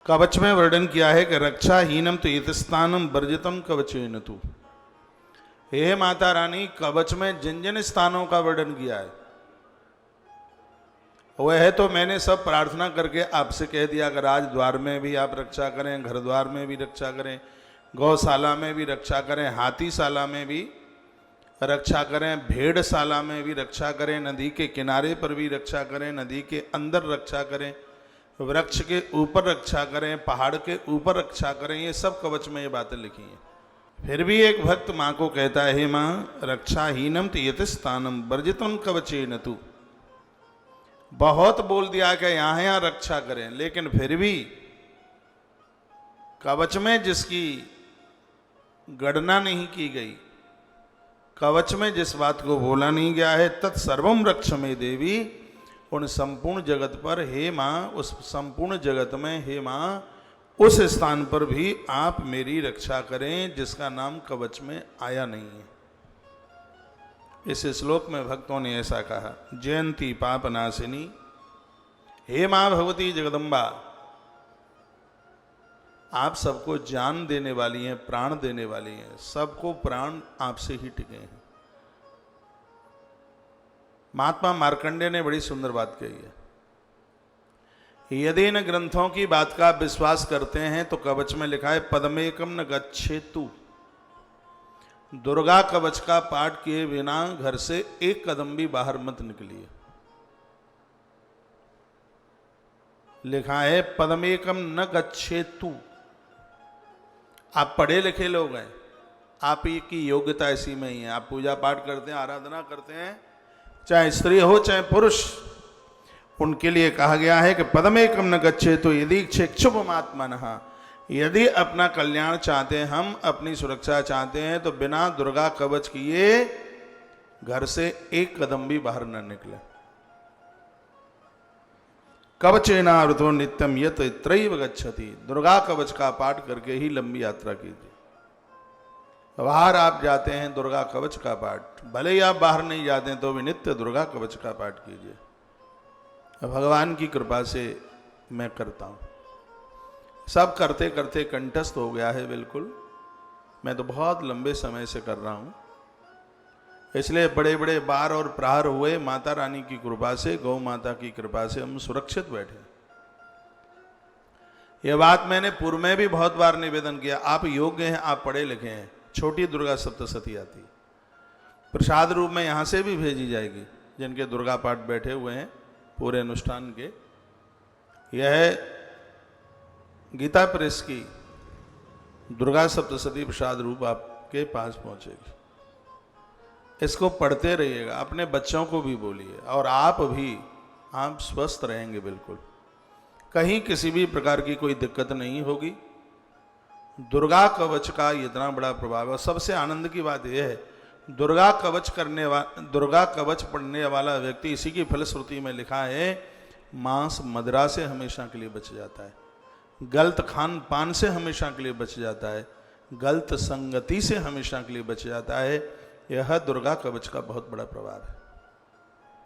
कवच में वर्णन किया है कि रक्षाहीनम तो यतस्थानम वर्जितम कवचेन तु। हे माता रानी, कवच में जिन जिन स्थानों का वर्णन किया है वह तो मैंने सब प्रार्थना करके आपसे कह दिया कि राजद्वार में भी आप रक्षा करें, घर द्वार में भी रक्षा करें, गौशाला में भी रक्षा करें, हाथीशाला में भी रक्षा करें, भेड़शाला में भी रक्षा करें, नदी के किनारे पर भी रक्षा करें, नदी के अंदर रक्षा करें, वृक्ष के ऊपर रक्षा करें, पहाड़ के ऊपर रक्षा करें। ये सब कवच में ये बातें लिखी हैं। फिर भी एक भक्त माँ को कहता है, हे माँ, रक्षाहीनम तो यतस्थानम वर्जितम कवचेन तु। बहुत बोल दिया कि यहाँ यहाँ रक्षा करें, लेकिन फिर भी कवच में जिसकी गणना नहीं की गई, कवच में जिस बात को बोला नहीं गया है, तत्सर्वम रक्ष में देवी, उन संपूर्ण जगत पर हे माँ, उस संपूर्ण जगत में हे माँ, उस स्थान पर भी आप मेरी रक्षा करें जिसका नाम कवच में आया नहीं है। इस श्लोक में भक्तों ने ऐसा कहा, जयंती पापनाशिनी, हे माँ भगवती जगदम्बा, आप सबको जान देने वाली हैं, प्राण देने वाली हैं, सबको प्राण आपसे ही टिके हैं। महात्मा मार्कंडेय ने बड़ी सुंदर बात कही है, यदि इन ग्रंथों की बात का आप विश्वास करते हैं तो कवच में लिखा है, पदमेकम न गच्छेतु। दुर्गा कवच का पाठ किए बिना घर से एक कदम भी बाहर मत निकलिए। लिखा है पदमेकम न गच्छेतु। आप पढ़े लिखे लोग हैं, आप ही की योग्यता इसी में ही है। आप पूजा पाठ करते हैं, आराधना करते हैं, चाहे स्त्री हो चाहे पुरुष, उनके लिए कहा गया है कि पदमेकम न गच्छेतु यदि इच्छुभमात्मनः। यदि अपना कल्याण चाहते हैं, हम अपनी सुरक्षा चाहते हैं, तो बिना दुर्गा कवच किए घर से एक कदम भी बाहर न निकले। कवचेनावृतो नित्यम यत त्रैव गच्छति। दुर्गा कवच का पाठ करके ही लंबी यात्रा कीजिए। बाहर आप जाते हैं, दुर्गा कवच का पाठ, भले ही आप बाहर नहीं जाते हैं तो भी नित्य दुर्गा कवच का पाठ कीजिए। भगवान की कृपा से मैं करता हूँ, सब करते करते कंठस्थ हो गया है बिल्कुल। मैं तो बहुत लंबे समय से कर रहा हूँ, इसलिए बड़े बड़े बार और प्रहार हुए, माता रानी की कृपा से, गौ माता की कृपा से हम सुरक्षित बैठे। यह बात मैंने पूर्व में भी बहुत बार निवेदन किया, आप योग्य हैं, आप पढ़े लिखे हैं। छोटी दुर्गा सप्तशती आती, प्रसाद रूप में यहाँ से भी भेजी जाएगी जिनके दुर्गा पाठ बैठे हुए हैं पूरे अनुष्ठान के। यह गीता प्रेस की दुर्गा सप्तशती प्रसाद रूप आपके पास पहुँचेगी। इसको पढ़ते रहिएगा, अपने बच्चों को भी बोलिए, और आप भी, आप स्वस्थ रहेंगे बिल्कुल, कहीं किसी भी प्रकार की कोई दिक्कत नहीं होगी। दुर्गा कवच का इतना बड़ा प्रभाव है। सबसे आनंद की बात यह है, दुर्गा कवच पढ़ने वाला व्यक्ति, इसी की फलश्रुति में लिखा है, मांस मदिरा से हमेशा के लिए बच जाता है, गलत खान पान से हमेशा के लिए बच जाता है, गलत संगति से हमेशा के लिए बच जाता है। यह दुर्गा कवच का बहुत बड़ा प्रभाव है।